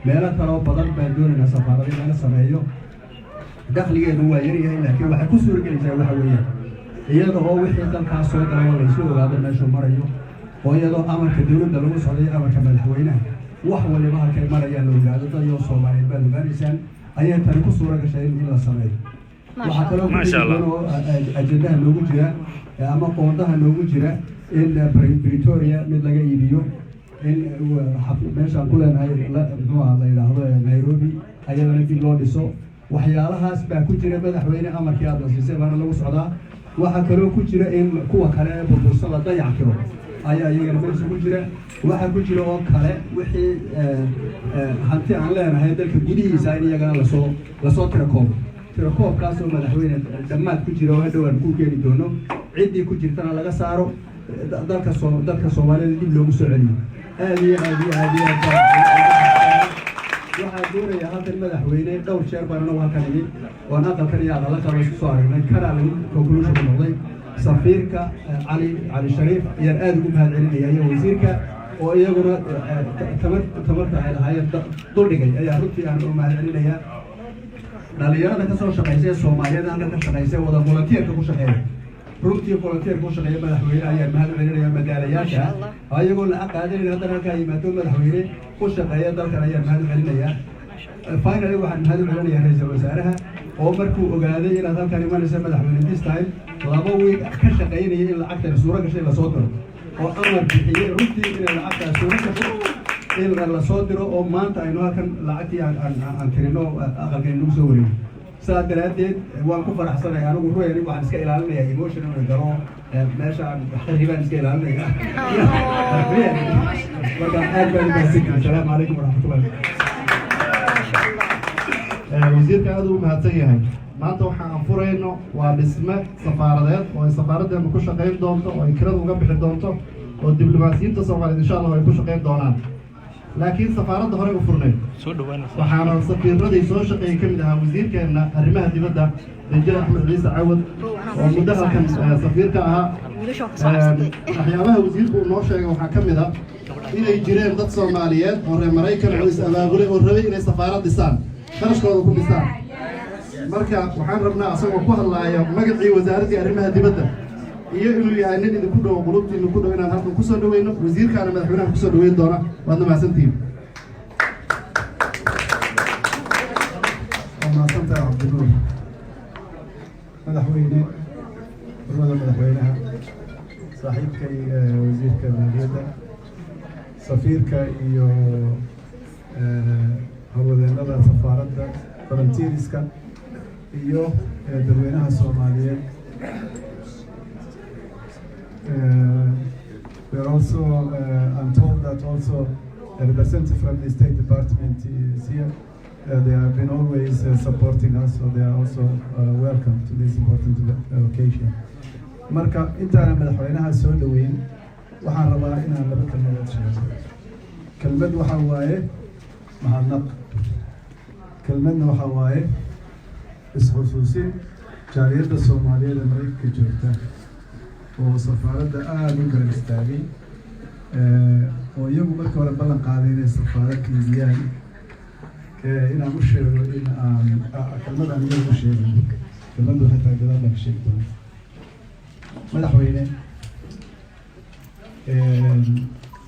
meelo kale oo badan baan doonaynaa safaarada in laga sameeyo dakhligeedu waa yar yahay laakiin waxay ku suurgelinaysaa waxa weeyaan iyada oo wixii dalkaas soo galay oo laysu ogaado meeshuu marayo oo iyadoo amarka dowladda lagu socday amarka madaxweynaha wax waliba halkay marayaan la ogaado dad iyo Soomaaliyeed baad ogaanaysaan ayay tani ku suura gashay in la sameeyo waxa kale oo ajendaha noogu jira ama qoondaha noogu jira in Pretoria mid laga iibiyo in meeshaan ku leenahay muxuu la yiraahdo Nairobi ayadana dib loo dhiso waxyaalahaas baa ku jira madaxweyne amarkii aad siisay baana lagu socdaa waxa kale oo ku jira in kuwa kale ee burbursada dayactiro ayaa iyagana meesha ku jira waxa ku jira oo kale wixii hanti aan leenahay dalka gudihiisa in iyagana la soo tirakoobkaas oo madaxweyne dhammaad ku jira oo hadhowaan ku keeni doono ciddii ku jirtana laga saaro dalka Soomaaliyeed dib loogu soo celiyo aad waxaa doonaya halkan madaxweyne dhowr jeer baan anagu halkan imid oo aqalkan iyo aqala kale isku soo aragnay kana lagu conclusion noqday safiirka cali shariif ayaan aad ugu mahadcelinaya iyo wasiirka oo iyaguna tamarta ay lahaayeen duldhigay ayaa runtii aan u mahadcelinaya dhalinyarada ka soo shaqaysay Soomaaliyeed halkan ka shaqaysay wada volunteerka ku shaqeeya runtii volunteer ku shaqeeya madaxweyne ayaa mahadcelinaya madaalayaasha ayagoo la aqaaday haddana halka yimaado madaxweyne ku shaqeeya dalkan ayaa mahadcelinaya finally waxaan mahadcelinayaa ra'iisul wasaaraha oo markuu ogaaday inaad halkan imanaysa madaxweyne this time laba week ka shaqeynaya in lacagta suura gashay la soo diro oo amar bixiyay runtii in lacagta suura gashay in la soo diro oo maanta aynu halkan lacagtii aan tirino aqalkan nagu soo wareegay saadaradeed waan ku faraxsanahay anigu ruuxayni waxaan iska ilaalinayaa emotional garo meeshaan xiribaan iska ilaalinayaa marka aad baan mahadsanyahay assalaamu calaykum waraxmatullahi wasiirka aad u mahadsan yahay maanta waxaan furayno waa dhisme safaaradeed oo ay safaaraddeenu ku shaqayn doonto oo ay kirada uga bixi doonto oo diblomaasiyiinta Soomaaliyeed insha Allah ay ku shaqayn doonaan laakiin safaaradda hore u furneed waxaana safiiradii soo shaqeeyay kamid ahaa wasiirkeena arrimaha dibadda Danjir Axmed Ciise Cawad oo muddo halkan safiirka ahaa waxyaabaha wasiirku noo sheegay waxaa kamid ah inay jireen dad Soomaaliyeed oo reer Mareykan oo is abaabulay oo rabay inay safaarad dhisaan qarashkooda ku dhisaan marka waxaan rabnaa asagoo ku hadlaaya magacii wasaaradda arrimaha dibadda iyo inuu yahay nin idinku dhow qulubtiina ku dhow inaan halkan ku soo dhaweyno wasiirkaana madaxweynaha ku soo dhaweyn doona waad mahadsantihiin mahadsantahay cabdinuur madaxweyne ururada madaxweynaha saaxiibkay wasiirka maaliyadda safiirka iyo howlwadeenada safaaradda volunteerska iyo dadweynaha Soomaaliyeed we're also I'm told that also a representative from the State Department is here. They have been always supporting us, so they are also welcome to this important occasion. Marka intaana madaxweynaha soo dhaweyn waxaan rabaa inaan laba kalmadood sheego. Kelmad waxa waaye mahadnaq. Kelmadna waxa waaye is-xusuusin jaaliyadda Soomaaliyeed ee Mareykanka joogta oo safaaradda aad u garab istaagay oo iyagu markii hore ballan qaaday inay safaarad iibiyaan inaan u sheego in aan kelmadaan iyagu sheegin kelmaddu xitaa gadaal baan ka sheegi doona madaxweyne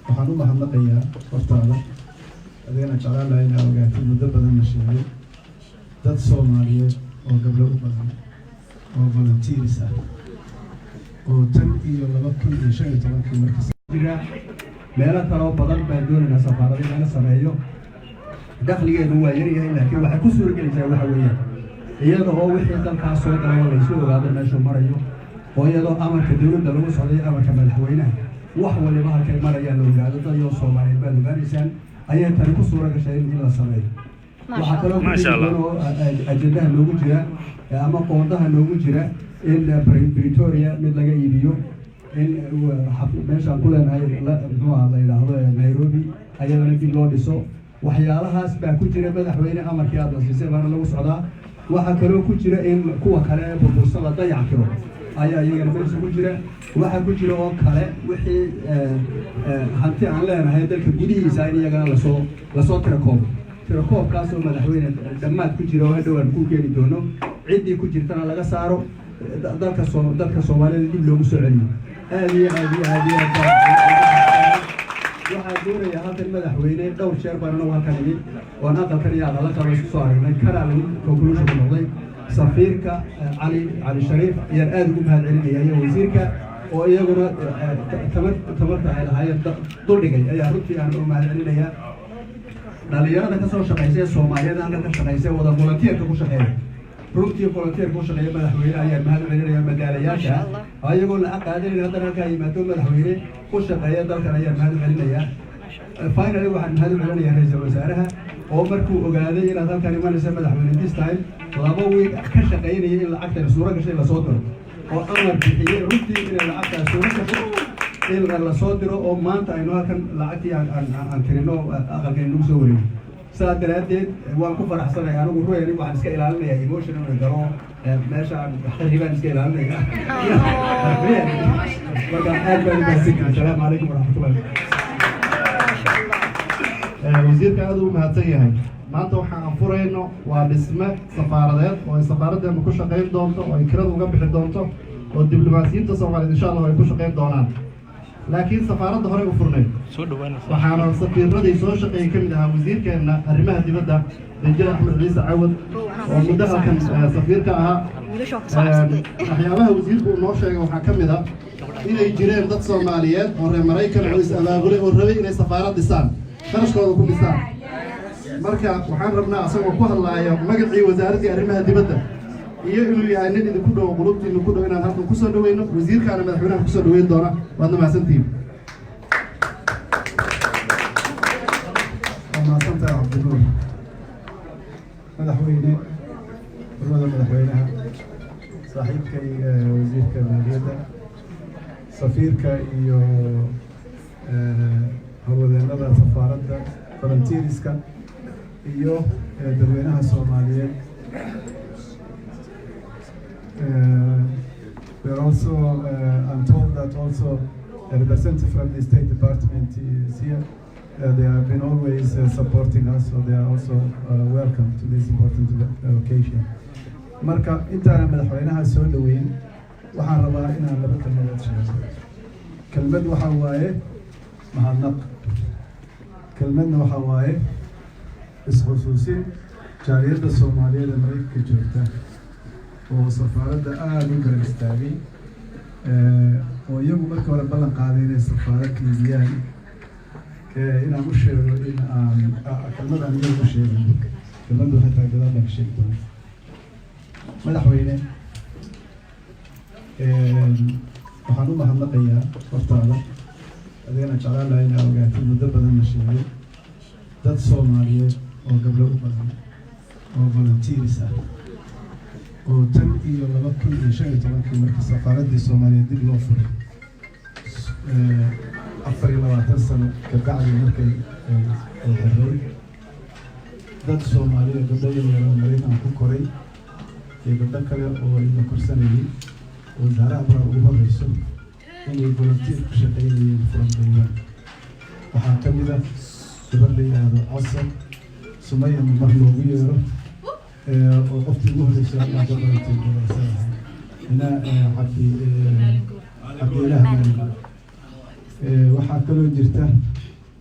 waxaan u mahadnaqayaa hortaada adigana jeclaan lahaa inaa ogaatay muddo badan la sheegay dad Soomaaliyeed oo gabdho u badan oo volunteers ah oo tan iyo 2015 markii jira meelo kale oo badan baan doonaynaa safaarada in laga sameeyo dakhligeedu waa yar yahay laakiin waxay ku suurgelinaysaa waxa weeyaan iyada oo wixii dalkaas soo galay oo laysu ogaado meeshuu marayo oo iyadoo amarka dowladda lagu socday amarka madaxweynaha wax waliba halkay marayaan la ogaado dad iyo Soomaaliyeed baad ogaanaysaan ayay tani ku suura gashay in la sameeyo waxa kale oo ajendaha noogu jira ama qoondaha noogu jira in Pretoria mid laga iibiyo in meeshaan ku leenahay muxuu la yiraahdo Nairobi ayadana dib loo dhiso waxyaalahaas baa ku jira madaxweyne amarkii aad siisay baana lagu socdaa waxa kale oo ku jira in kuwa kale ee burbursada dayactiro ayaa iyagana meesha ku jira waxaa ku jira oo kale wixii hanti aan leenahay dalka gudihiisa in iyagana lasoo tirakoobkaasoo madaxweyne dhammaad ku jira oo hadhow aan ku keeni doono ciddii ku jirtana laga saaro dalka Soomaalida dib loogu soo celiyo aad iyo aad waxaa doonaya halkan madaxweyne dhowr jeer baan anagu halkan imid oon aqalkan iyo aqala kale isku soo aragnay kana lagu conclusion noqday safiirka cali shariif ayaan aad ugu mahadcelinaya iyo wasiirka oo iyaguna tamarta ay lahaayeen duldhigay ayaa runtii aan u mahadcelinayaa dhalinyarada ka soo shaqaysay Soomaaliyeed halkan ka shaqaysay wada volunteerka ku shaqeeya runtii volunteer ku shaqeeya madaxweyne ayaan mahadcelinaya madaalayaasha ayagoo lacag qaadanayn haddana halkaa yimaado madaxweyne ku shaqeeya dalkan ayaan mahadcelinaya finally waxaan mahadcelinayaa ra'iisul wasaaraha oo markuu ogaaday inaad halkan imanaysa madaxweyne this time 2 week ka shaqeynaya in lacagtan suura gashay la soo diro oo amar bixiyay runtii in lacagtaas suura gashay in la soo diro oo maanta aynu halkan lacagtii aan tirino aqalkan nagu soo wareegay saa daraadeed waan ku faraxsanahay anigu ruuxani waxaan iska ilaalinayaa emotional garo meesha aan xiribaan iska ilaalinayaa marka aad baan mahadsanyahay assalaamu calaykum waraxmatullahi wasiirka aad u mahadsan yahay maanta waxaan furayno waa dhisme safaaradeed oo ay safaaraddeenu ku shaqayn doonto oo ay kirada uga bixi doonto oo diblomaasiyiinta Soomaaliyeed insha Allah ay ku shaqayn doonaan laakiin safaaradda hore u furneyd waxaana safiiradii soo shaqeeyay ka mid ahaa wasiirkeena arrimaha dibadda Danjir Axmed Ciise Cawad oo muddo halkan safiirka ahaa waxyaabaha wasiirku noo sheegay waxaa ka mid ah inay jireen dad Soomaaliyeed oo reer Maraykan oo is abaabulay oo rabay inay safaarad dhisaan qarashkooda ku dhisaan marka waxaan rabnaa asagoo ku hadlaaya magacii wasaaradda arrimaha dibadda iyo inuu yahay nin idinku dhow qulubtiinu ku dhow inaan halkan ku soo dhaweyno wasiirkaana madaxweynaha ku soo dhaweyn doona waadna mahadsantihiin mahadsantahay cabdinuur madaxweyne urmada madaxweynaha saaxiibkay wasiirka maaliyadda safiirka iyo howlwadeenada safaaradda volunteerska iyo dadweynaha Soomaaliyeed we're also I'm told that also a representative from the State Department is here. They have been always supporting us, so they are also welcome to this important occasion. Marka intaana madaxweynaha soo dhaweyn waxaan rabaa inaan laba kalmadood sheego. Kelmad waxa waaye mahadnaq. Kelmadna waxa waaye isxusuusin jaaliyadda Soomaaliyeed ee Mareykanka joogta oo safaaradda aad u garab istaagay oo iyagu markii hore ballan qaaday inay safaarad kiibiyaan inaan u sheego in aan kelmadaan iyagu sheegin kelmaddu xitaa gadaal baan ka sheegi doona madaxweyne waxaan u mahadnaqayaa hortaada adigana jeclaan lahaa inaa ogaatay muddo badan la sheegay dad Soomaaliyeed oo gabdho u badan oo volunteers ah oo tan iyo 2015 markii safaaraddii Soomaaliyeed dib loo furay 24 sano ka bacdi markay xirray dad Soomaaliyeed gabdho yar oo Mareykan ku koray iyo gabdho kale oo ila korsanayay wasaarada abraa ugu horeyso inay volunteer ku shaqeynayeen from day one waxaa ka mid ah gabar la yidhaahdo Casar Sumaya mar loogu yeero oo qoftii ugu horreysay halkaa ka baratay gobolsadaha inaa cabdiilaha maaliga waxaa kaloo jirta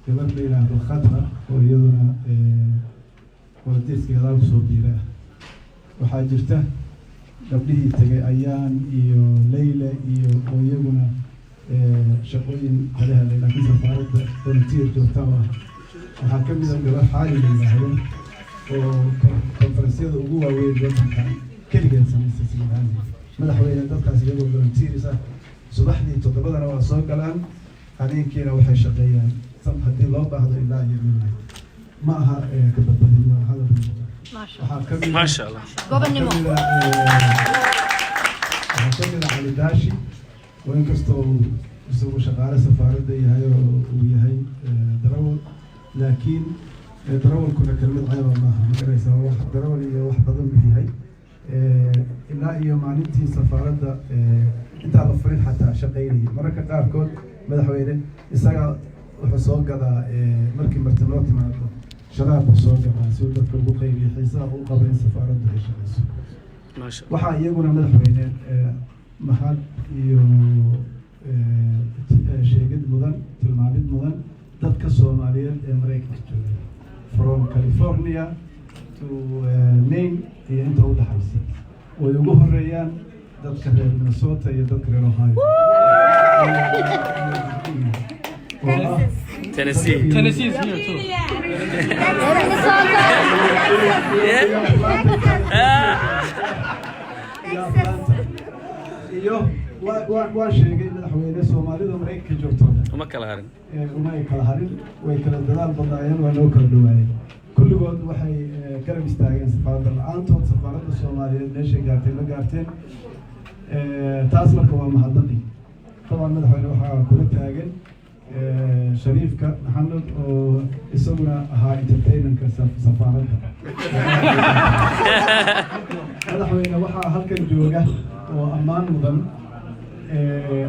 gabar la yidhaahdo Khadra oo iyaduna volunteerska gadaal kusoo biira waxaa jirta gabdhihii tagay Ayaan iyo Leyla iyo oo iyaguna shaqooyin kale helay laakiin safaaradda volunteer joogta ah waxaa ka mid ah gabar xaali la yidhaahdo oo konferensyada ugu waaweyn waddanka keligeed samaysay siidaan madaxweyne dadkaas iyagoo volunteers ah subaxdii 7 waa soo galaan habeenkiina waxay shaqeeyaan haddii loo baahdo ilaa iyo midnight ma aha ka badbadin waa hadal waxaa ka mid maasha Allah gobonnimo waxaa ka mid ah Ali Daashi oo inkastoo isagu shaqaale safaaradda yahay oo uu yahay darawal laakiin darawalkuna kelmad ceeba maaha magaraysaa wax darawal iyo wax badan buu yahay ilaa iyo maalintii safaaradda intaa la furin xataa shaqaynayay mararka qaarkood madaxweyne isaga wuxuu soo gadaa markii marti loo timaado sharaab buu soo gadaa si uu dadka ugu qaybiyo xiisaha uu qabo in safaaraddu ay shaqayso waxaa iyaguna madaxweyne mahad iyo sheegid mudan tilmaamid mudan dadka Soomaaliyeed ee Mareykanka jooga from California to Maine iyo inta u dhaxaysa oo ugu horeeyaan dadka reer Minnesota iyo dadka reer Ohio Tennessee is here too. iyo waan sheegay madaxweyne Soomaalida Mareykanka joogto uma kala harin way kala dadaal badnaayeen waa loo kala dhawaayeen kulligood waxay garab istaageen safaaradda la'aantood safaaradda Soomaaliyeed meeshay gaartay ma gaarteen taas marka waa mahadnaqi طبعا madaxweyne waxaa kula taagan shariifka maxamed oo isaguna ahaa entertainmentka safaaradda madaxweyne waxaa halkan jooga oo ammaan mudan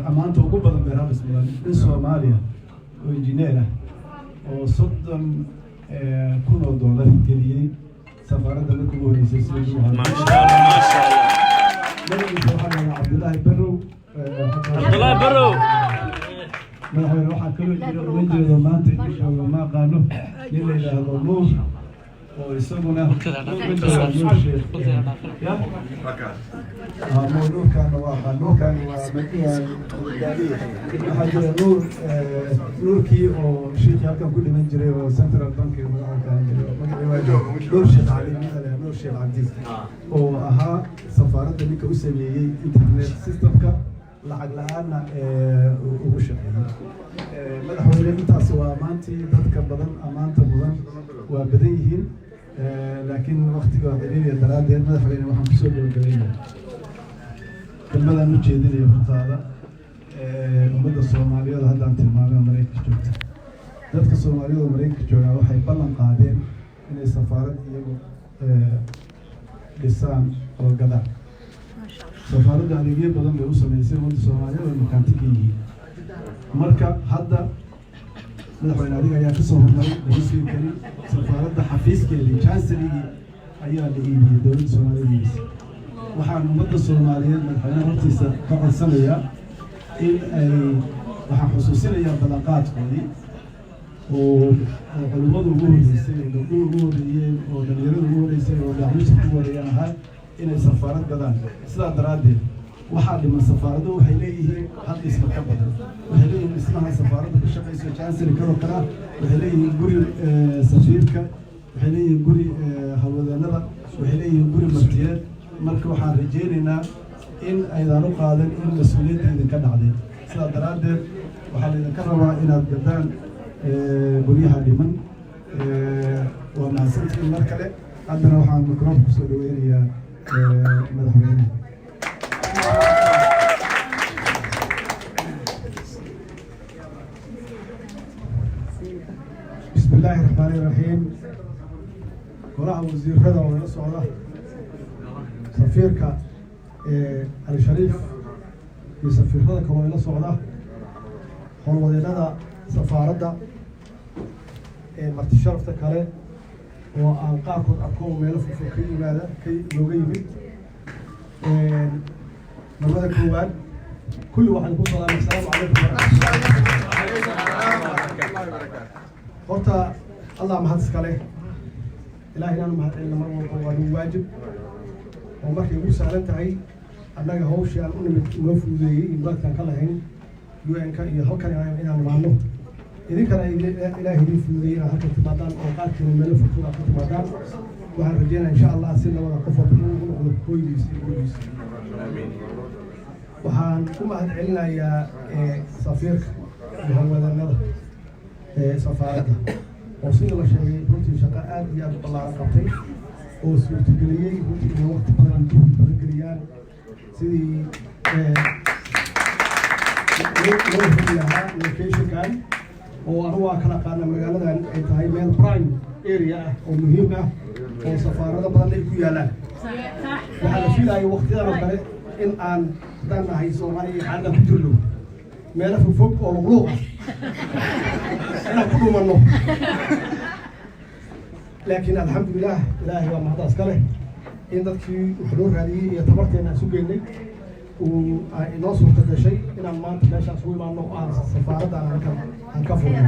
ammaanta ugu badan beerhabis mudan in Soomaaliya oo injineer ah oo $30,000 geliyey safaaradda markii ugu horeysay sidii uu ahaa Abdullahi Barrow madaxweyne waxaa kaloo jira uma jeedo maanta inuu ma aqaano nin la yidhaahdo Nuur oo isaguna nuurkaana waa nuurkii oo shiikii halkan ku dhiman jiray oo Central Bank Nuur Sheekh Cabdiis oo ahaa safaaradda ninka u sameeyey internet systemka lacag la'aana ugu shaqeeyay madaxweyne intaas waa maantii dadka badan amaanta mudan waa badan yihiin laakiin waqtiga xiriiriya daraadeed madaxweyne waxaan kusoo gabagabaynayaa kelmadaan u jeedinayo hortaada ummadda Soomaaliyeed haddaan tilmaamay Mareykanka joogta dadka Soomaaliyeed oo Mareykanka joogaa waxay ballan qaadeen inay safaarad iyagu dhisaan oo gadaan safaaradda adeegyo badan bay u samaysay ummadda Soomaaliyeed oo makaantiga yihiin marka hadda madaxweyne adiga ayaa ka soo hormaray raiisul kari safaaradda xafiiskeedii chancelligii ayaa la iibiyey dowladda Soomaaliyeed waxaan ummadda Soomaaliyeed madaxweynaha hortiisa ka codsanayaa in ay waxaan xusuusinayaa ballanqaadkoodii oo culimmadu ugu horeysay oo gabdhuhu ugu horeeyeen oo dhalinyaradu ugu horeysay oo dacwishka ugu horeeyaan ahaa inay safaarad gadaan sidaa daraaddeed waxaa dhiman safaaraddu waxay leeyihiin hal dhisma ka badan waxay leeyihiin dhismaha safaaradda ku shaqayso chancellor karo kala waxay leeyihiin guri safiirka waxay leeyihiin guri hawlwadeennada waxay leeyihiin guri martiyeed marka waxaan rajaynaynaa in aydan u qaadan in mas-uuliyadda idinka dhacday sidaa daraaddeed waxaa laydinka rabaa inaad gadaan guryaha dhiman waa mahadsantihiin mar kale haddana waxaan microphone kusoo dhaweynayaa madaxweyne بسم الله الرحمن الرحيم golaha wasiirada oo la socda safiirka Ali Sharif iyo safiirada kale oo la socda howlwadeennada safaaradda marti sharafta kale oo aan qaarkood arko meelo fog ka yimaada looga yimid marmada koowaad kulli waxaan ku salaamay assalaamu calaykum horta allah mahad iskale ilaahay inaan mahadcelino mar walba waa nagu waajib oo markay ugu sahlan tahay annaga hawshii aan u nimid inoo fududeeyey imaadkaan ka lahayn UN-ka iyo halkan inaan imaano idinkana ilaahay idin fududeeyey inaad halkan timaadaan oo qaarkiina meelo fogfog aad ku timaadaan waxaan rajeynayaa insha allah si labada qof walba inuu noqdo hooygiisa iyo gurigiisa waxaan ku mahadcelinayaa safiirka iyo howlwadeennada safaaradda oo sida la sheegay runtii shaqo aad iyo aad u ballaaran qabtay oo suurtageliyey runtii inay waqti badan juhdi badan geliyaan sidii loo heli lahaa locationkan oo anigu waa kala qaana magaaladan ay tahay meel prime area ah oo muhiim ah oo safaarado badan ay ku yaalaan waxaa la filaaya waqtiyadan oo kale in aan haddaan nahay Soomaaliya xaalada ku jirno meelo fog oo luqluuq ah inaan ku dhumanno laakiin alxamdulilah ilaahay waa mahad iska leh in dadkii wax loo raadiyey iyo tabarteena isu geynay uu inoo suurta gashay inaan maanta meeshaas ugu imaano oo aan safaaraddan aan ka furno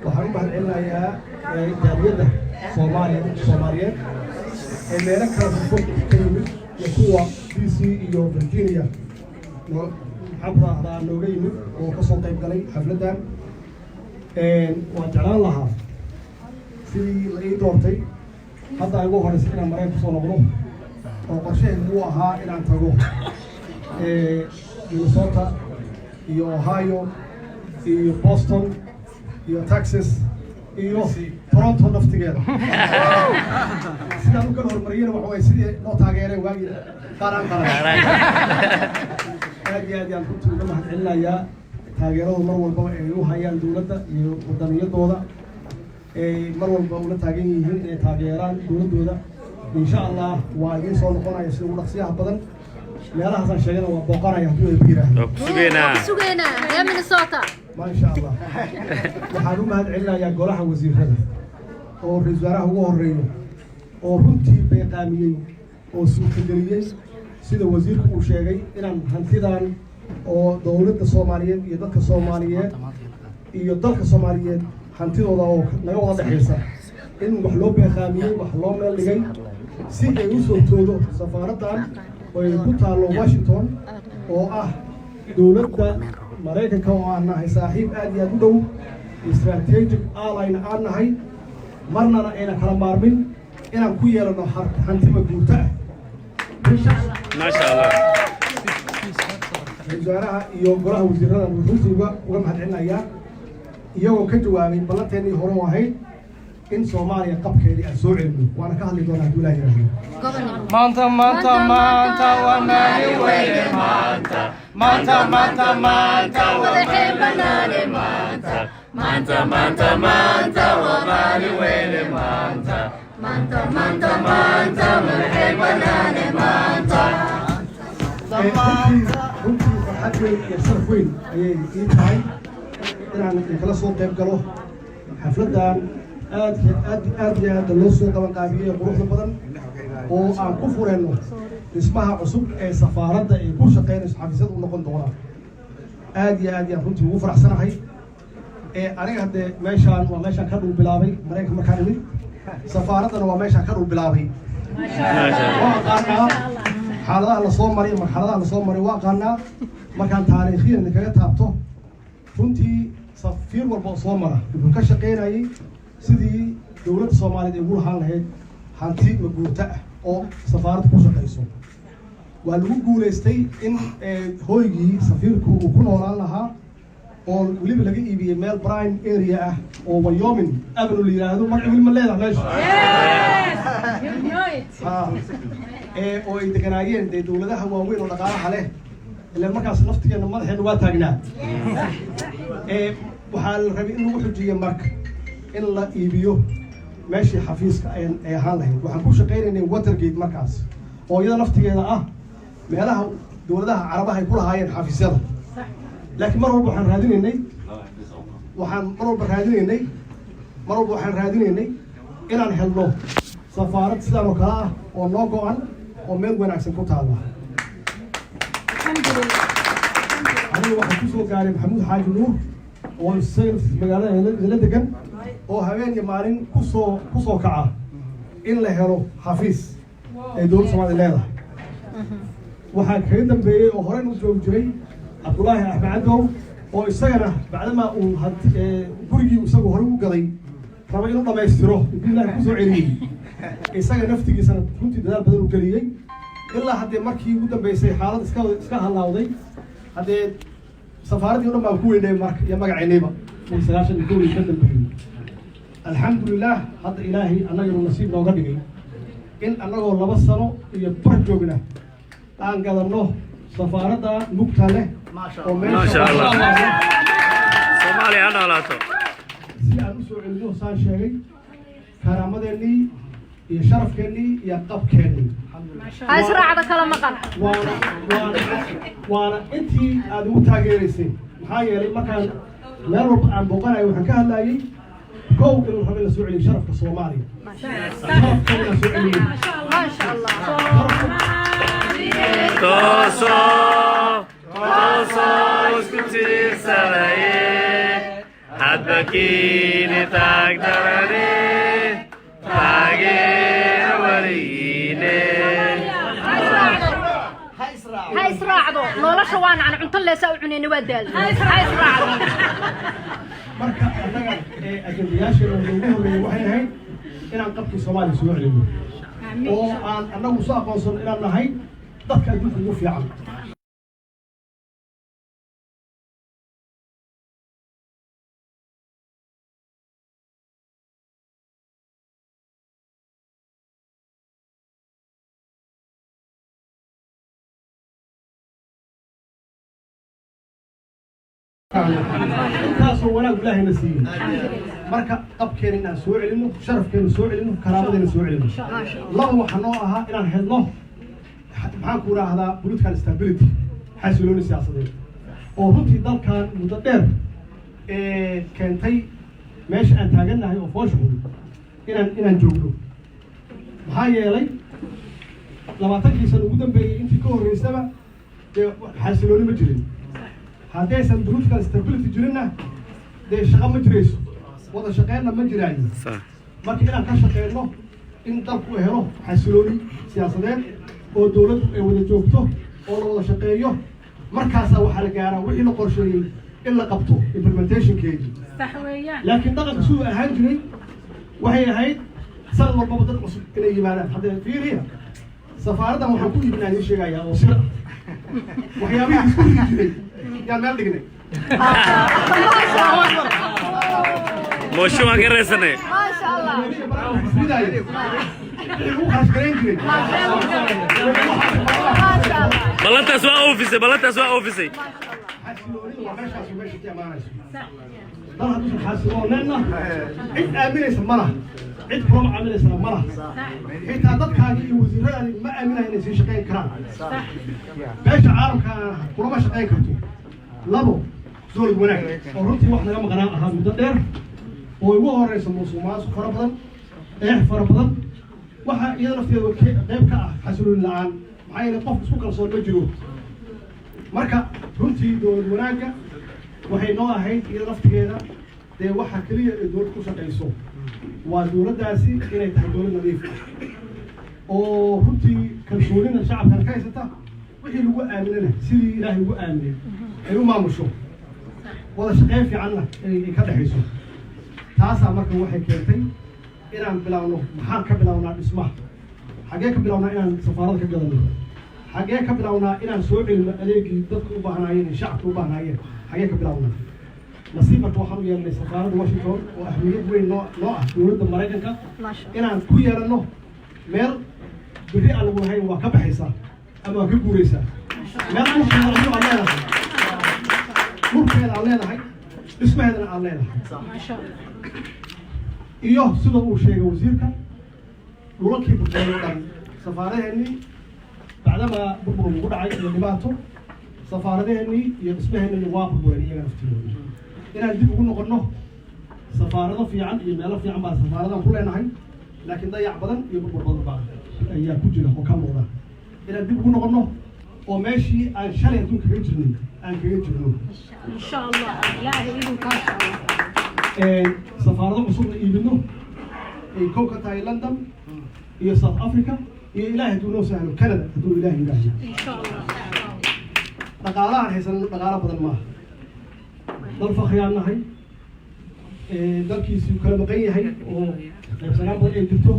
waxaan u mahad celinayaa jaaliyadda Soomaaliyeed ee meelo kala fog ka yimid iyo kuwa DC iyo Virginia maxaan raacdaa nooga yimid oo ka soo qayb galay xafladdan waan jeclaan lahaa sidii la ii doortay hadda ay ugu horreysay inaan Maraykan kusoo noqdo oo qorshahaygu uu ahaa inaan tago Minnesota iyo Ohio iyo Boston iyo Texas iyo Toronto naftigeeda sidaan u kala hormariyana waxa waye sidii loo taageeray waagii qaran aad iyo aad ayaan runtii uga mahad celinayaa taageerada mar walba ay u hayaan dowladda iyo waddaniyadooda mar walba ula taagan yihiin inay taageeraan dowladooda insha Allah waa idin soo noqonaya sida ugu dhaqsiyaha badan meelahaasaan sheegana waa booqanaya haddii ay biiraan sugeena reer Minnesota ma insha Allah waxaan u mahad celinayaa golaha wasiirada oo ra'iisul wasaaraha ugu horeeyo oo runtii beeqaamiyey oo suurtageliyey sida wasiirku uu sheegay inaan hantidan oo dowladda Soomaaliyeed iyo dadka Soomaaliyeed iyo dalka Soomaaliyeed hantidooda oo naga wada dhaxaysa in wax loo beeqaamiyey wax loo meel dhigay si ay u soo toodo safaaraddan oo ay ku taalo Washington oo ah dowladda Maraykanka oo aan nahay saaxiib aad iyo aad u dhow strategic ally aan nahay marnana ayna kala maarmin inaan ku yeelano hantima guurta ah ما شاء الله wasaaraha iyo golaha wasiirada runtii uga mahad celinayaa iyagoo ka jawaabay ballanteennii hore oo ahayd in Soomaaliya qabkeedii aan soo celino waana ka hadli doonaa hadduu Ilaahay yiraahdo مانتا مانتا مانتا ومالي وين مانتا مانتا مانتا مانتا ومالي بناني مانتا مانتا مانتا مانتا ومالي وين مانتا مانتا مانتا مانتا ومالي بناني مانتا runtii farxad weyn iyo sharaf weyn ayay ii tahay inaan kala soo qayb galo xafladdan aad iyo aad loo soo qaban qaabiyey quruxda badan oo aan ku fureyno dhismaha cusub ee safaaradda ay ku shaqeynayso xafiisyada u noqon doona aad iyo aad ayaan runtii ugu faraxsanahay aniga haddee meeshaan waa meeshaan ka dhul bilaabay Maraykanka markaan imid safaaraddana waa meeshaan ka dhul bilaabay waa aqaanaa xaaladaha la soo maray marxaladaha la soo maray waa aqaanaa markaan taariikhiyan kaga taabto runtii safiir walba oo soo mara wuxuu ka shaqeynayay sidii dowladda Soomaaliyeed ay ugu lahaan lahayd hanti maguurta ah oo safaaradda ku shaqeyso waa lagu guuleystay in hooygii safiirku uu ku noolaan lahaa oo weliba laga iibiyey meel prime area ah oo Wyoming Avenue la yiraahdo magac weli ma leedahay meesha oo ay deganaayeen dowladaha waaweyn oo dhaqaalaha leh ilaa markaas naftigeena madaxeena waa taagnaa waxaa la rabay in lagu xujiyo marka in la iibiyo meeshii xafiiska ay ahaan lahayd waxaan ku shaqeynaynay Watergate markaas oo iyada naftigeeda ah meelaha dowladaha carabaha ay ku lahaayeen xafiisyada laakiin mar walba waxaan raadinaynay inaan helno safaarad sidaan oo kale ah oo noo go'an oo meel wanaagsan ku taala aniga waxaan kusoo gaaray Maxamuud Xaaji Nuur oo magaalada la degan oo habeen iyo maalin kusoo kaca in la helo xafiis ay dowladda Soomaaliya leedahay waxaa kaga dambeeyey oo horey u joogi jiray Abdullaahi Axmed Cadow oo isagana bacdama uu gurigii isagu hore u gaday raba inuu dhammaystiro Ilaahay ku soo celiyey isaga naftigiisana runtii dadaal badan u geliyey ilaa haddee markii ugu dambeysay xaalad iska halaawday haddee safaaraddii o dhan baan ku weynay marka iyo magaceennayba 1992 ka dambeeyey alxamdulilah hadda ilaahay annaganu nasiib nooga dhigay in annagoo 2 sano iyo bar joogna aan gadanno safaaradda mugta leh oo Masha Allah Soomaaliya ha noolaato si aan u soo celino saan sheegay karaamadeennii iyo sharafkeennii iyo qabkeennii هاي سرعة كلام مقال waana intii aad ugu taageeraysay maxaa yeelay markaan meel walba aan booqanayo waxaan ka hadlayay kow inuu rabo in la soo celiyo sharafka Soomaaliya sharafka in la soo celiyo ما شاء الله توسو اسكتي سراي حبكيني تقدرني تاجر وليني هاي سرعة لولا شوان عن عنطل ليس وعنيني ودال هاي سرعة marka annaga ajendayaasheena ugu horreeyay waxay ahayd inaan qabkii Soomaaliya soo celiyo oo aan annagu soo aqoonsan inaan nahay dadka adduunka ugu fiican taasoo wanaag ilaahay na siiyey marka qabkeena inaan soo celino sharafkeena soo celino karaamadena soo celino laba waxa noo ahaa inaan helno maxaan ku raahdaa political stability xasilooni siyaasadeed oo runtii dalkan muddo dheer keentay meesha aan taagannahay oo foosha xun inaan joogno maxaa yeelay 20 sano ugu dambeeyay intii ka horreysaba dee xasilooni ma jirin haddaysan political stability jirinna dee shaqo ma jirayso wada shaqeynna ma jiraayo marka inaan ka shaqeyno in dalku helo xasilooni siyaasadeed oo dowladdu ay wada joogto oo la wada shaqeeyo markaasaa waxaa la gaaraa wixii la qorsheeyey in la qabto implementationkeedii laakiin dhaqanka siduu ahaan jiray waxay ahayd sanad walbaba dad cusub inay yimaadaan haddee fiiriya safaaraddan waxaan ku iibinaa idiin sheegayaa oo sida waxyaabihii isku rigi jiray yaan meel dhignay موشو ما قريسني ما شاء الله بلنت اسوا اوفيسي بلنت اسوا اوفيسي عيد آمنيس مره عيد كلام عامليس مره حتى dadkaagi iyo wasiirada ma aaminayeen inay shaqeyn karaan beesha caalamka kulama shaqeyn karto labo soo wanaag oo runtii wax naga maqnaan ahaa muddo dheer oo ugu horeysa musuqmaasuq fara badan fara badan waxa iyada lafteedu qayb ka ah xasilooni la'aan maxaa yeelay qof isku kalsoon ma jiro marka runtii dowlad wanaagga waxay noo ahayd iyada laftigeeda dee waxa kaliya ee dowlad ku shaqeyso waa dowladdaasi inay tahay dowlad nadiif ah oo runtii kalsoonida shacabkan ka haysata wixii lagu aaminana sidii ilaahay ugu aaminay ay u maamusho wada shaqeyn fiicanna ay ka dhexayso taasaa marka waxay keentay inaan bilaawno maxaan ka bilawnaa dhismaha xaggee ka bilawnaa inaan safaarada ka gadano xaggee ka bilawnaa inaan soo celino adeegii dadka u baahnaayeen shacabka u baahnaayeen xaggee ka bilawnaa nasiib marka waxaan u yeelnay safaaradda Washington oo ahmiyad weyn noo ah dowladda Mareykanka inaan ku yeelano meel bixi aan lagu lahayn waa ka baxaysaa ama waa ka guuraysaa meel dhulkeeda aan leedahay dhismaheedana aan leedahay iyo sida uu sheegay wasiirka dhulalkii burburay oo dhan safaaradeennii bacdama burbur ugu dhacay iyo dhibaato safaaradeennii iyo dhismaheennii waa burburay iyaga naftigooda inaan dib ugu noqonno safaarado fiican iyo meelo fiican baa safaaradan ku leenahay laakiin dayac badan iyo burbur badan baa ayaa ku jira oo ka muuqda inaan dib ugu noqonno oo meeshii aan shalay adduunka kaga jirnay aan kaga jirno إن شاء الله لا يعيدون كان شاء الله safaarado cusubna iibino ay kow ka tahay London iyo South Africa iyo ilaahay hadduu noo sahlo Canada hadduu ilaahay yidhaahdo إن شاء الله dhaqaalahan haysan dhaqaalo badan maaha dal fakhriyaan nahay dalkiisii kala maqan yahay oo qaybsanaan badan ay jirto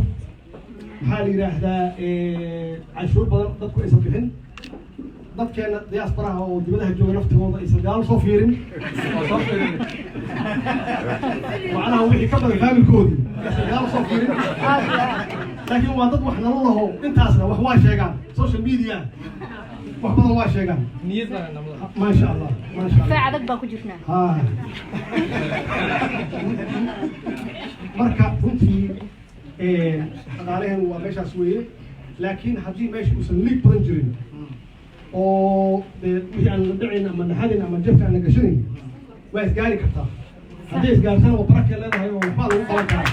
maxaa la yidhaahdaa cashuur badan dadku aysan bixin dadkeena diasporaha oo dibadaha jooga naftigooda aysan gaalo soo fiirin macnaha wixii ka badan faamilkoodii aysan gaalo soo fiirin laakiin waa dad wax nalo laho intaasna wax waa sheegaan social media wax badan waa sheegaan ما شاء الله ما شاء الله فاعدك باكو جفنا marka runtii dhaqaalehen waa meeshaas weeye laakiin haddii meesha uusan liig badan jirin oo dee wixii aan la dhacayn ama naxadin ama jafka aan la gashanayn waa isgaari kartaa haddii isgaartana waa barakay leedahay oo waxbaa lagu qaban karaa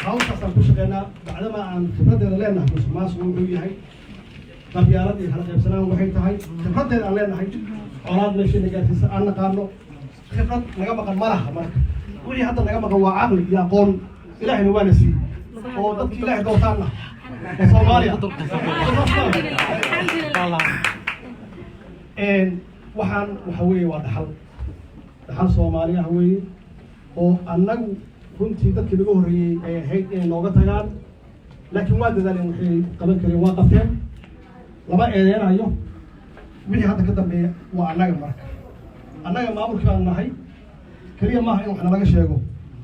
hawshaasaan ku shaqeynaa bacdama aan khibraddeeda leenahay musuqmaasuqu wuxuu yahay qabyaalad iyo kala qaybsanaan waxay tahay khibraddeeda aan leenahay colaad meeshayna gaarsiisa aan naqaano khibrad naga maqan ma laha marka wixii hadda naga maqan waa caqli iyo aqoon ilaahayna waana siiyey oo dadki ilaahay dootaanna oo soomaaliya waxaan waxa weeye waa dhaxal soomaali ah weeye oo annagu runtii dadkii naga horreeyey ay ahayd inay nooga tagaan laakiin waa dadaaleen waxay qaban kareen waa qabteen lama eedeynayo wixii hadda ka dambeeya waa annaga marka annaga maamulkii baan nahay keliya maaha in wax nalaga sheego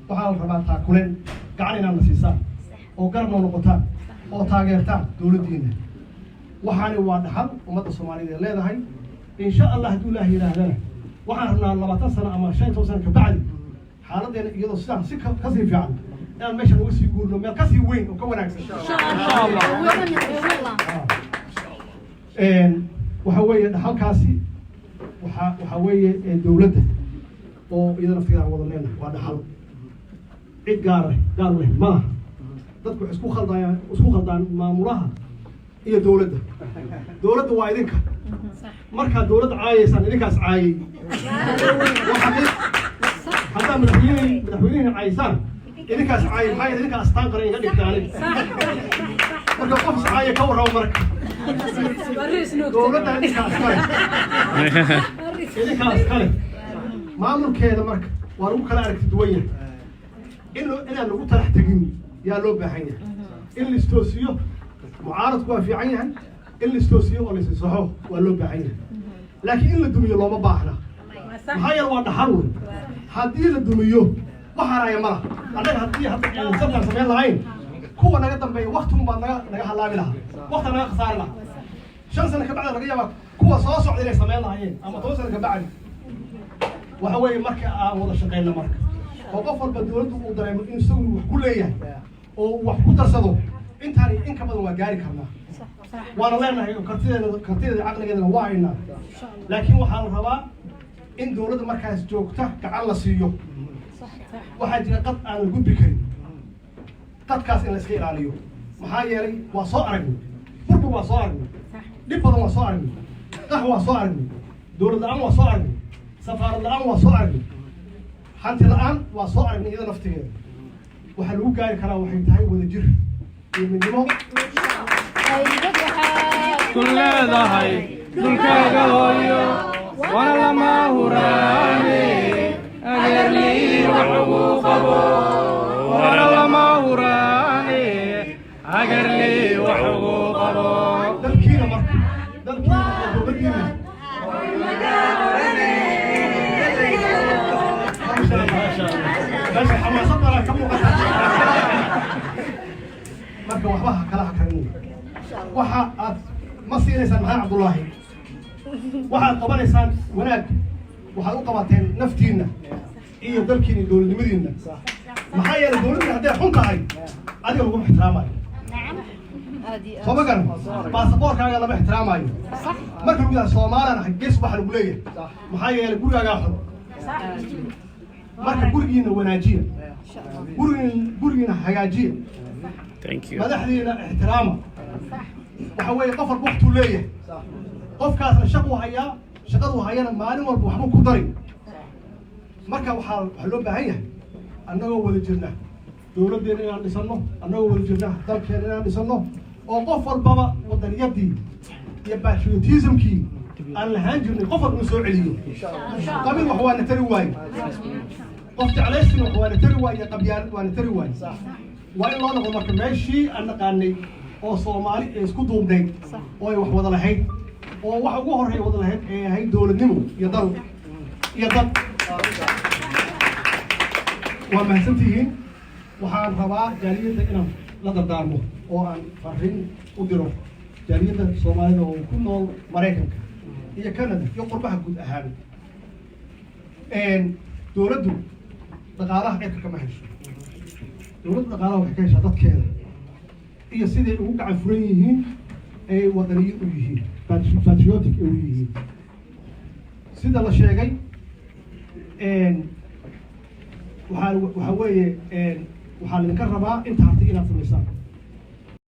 waxaa la rabaa taakuleen gacan inaad na siisaan oo garab noo noqotaan oo taageertaan dowladdiina waxaani waa dhaxal ummadda soomaaliyeed ee leedahay insha allah hadduu ilaah yidhaahdana waxaan rabnaa 20 sano ama 5 sano ka bacdi xaaladdeena iyadoo sidaan si kasii fiican inaan meeshan uga sii guurno meel kasii weyn oo ka wanaagsan waxa weeye dhaxalkaasi waxa weeye dowladda oo iyada naftigeeda aan wada leenahay waa dhaxal cid gaar leh malaha dadku waxay isku khaldaan maamulaha iyo dowladda waa idinka markaa dowladda caayaysaan idinkaas caayay haddaa madaxweynihina caayaysaan idinkaas caayay maxaa idinka astaan qaran iga dhigtaanay marka qof caaya ka warrabo marka dowladda idinkaas kale maamulkeeda marka waa lagu kala aragti duwan yahay inaan lagu talax tegin yaa loo baahan yahay in la istoosiyo mucaaradku waa fiican yahay in la istoosiyo oo la isisaxo waa loo baahan yahay laakiin in la dumiyo looma baahna maxaa yeele waa dhaxal wey haddii la dumiyo waxaanaya mala annaga haddii hadda sabtaan samayn lahayn kuwa naga dambeeya waktigun baa naga halaabi lahaa wakta naga khasaari lahaa 5 sano ka bacdi laga yaabaa kuwa soo socda inay samayn lahaayeen ama 10 sano ka bacdi waxa weeye marka aan wada shaqeyno marka oo qof walba dowladdu uu dareemo in isagu wax ku leeyahay oo wax ku darsado intaan in ka badan waa gaari karnaa waana leenahay kartideeda caqligeedana waa haynaa laakiin waxaa la rabaa in dowladda markaas joogta gacan la siiyo waxaa jira qad aan la gudbi karin qadkaas in la iska ilaaliyo maxaa yeelay waa soo aragnay burbur waa soo aragnay dhib badan waa soo aragnay qax waa soo aragnay dowlad la-aan waa soo aragnay safaarad la-aan waa soo aragnay hanti la-aan waa soo aragnay iyada naftigeeda waxaa lagu gaari karaa waxay tahay wadajir iyo midnimo kuleedahay dhulkaaga hooyo wana lama huraane ageerlii wax ugu qabo wana lama huraane ageerlii wax ugu qabo dalkiina marka dalkiina iyo dowladdiina meesha xamaasad baa ka muuqata marka waxba kala hakarin waxa aad ma siinaysaan maxaa cabdullaahi waxaad qabanaysaan wanaag waxaad u qabateen naftiinna iyo dalkiina iyo dowladnimadiinna maxaa yeelay dowladda hadday xun tahay adiga laguma ixtiraamayo soo ma garan baasaboorkaaga lama ixtiraamayo marka lagu yahay soomaalan ahay gees waxa lagu leeyahay maxaa yeelay gurigaagaa xun marka gurigiina wanaajiya gurigiina hagaajiya madaxdiina ixtiraama waxa weeye qof walba waqtuu leeyahay qofkaasna shaquu hayaa shaqaduu hayana maalin walba waxbuu ku dari marka waxaa loo baahan yahay annagoo wada jirna dowladdeena inaan dhisanno annagoo wada jirna dalkeena inaan dhisanno oo qof walbaba wadaniyadii iyo patriotismkii aan lahaan jirnay qof walba soo celiyo qabiil wax waa na tari waaye qof jeclaystin wax waa na tari waaye qabyaalad waa na tari waaye waa in loo noqdo marka meeshii aan naqaanay oo soomaali ay isku duubnayd oo ay wax wada lahayd oo waxa ugu horreeya wada lahayd ay ahayd dowladnimo iyo dal iyo dad waa mahadsantihiin waxaan rabaa jaaliyadda inaan la dardaarmo oo aan farriin u diro jaaliyadda soomaalida oo ku nool maraykanka iyo canada iyo qurbaha guud ahaan dowladdu dhaqaalaha cirka kama hesho dowladda dhaqaalaha waxay ka heshaa dadkeeda iyo siday ugu gacan furan yihiin ay wadaniyin u yihiin patriotic ay u yihiin sida la sheegay waxaa weeye waxaa laydinka rabaa inta hartay inaad samaysaan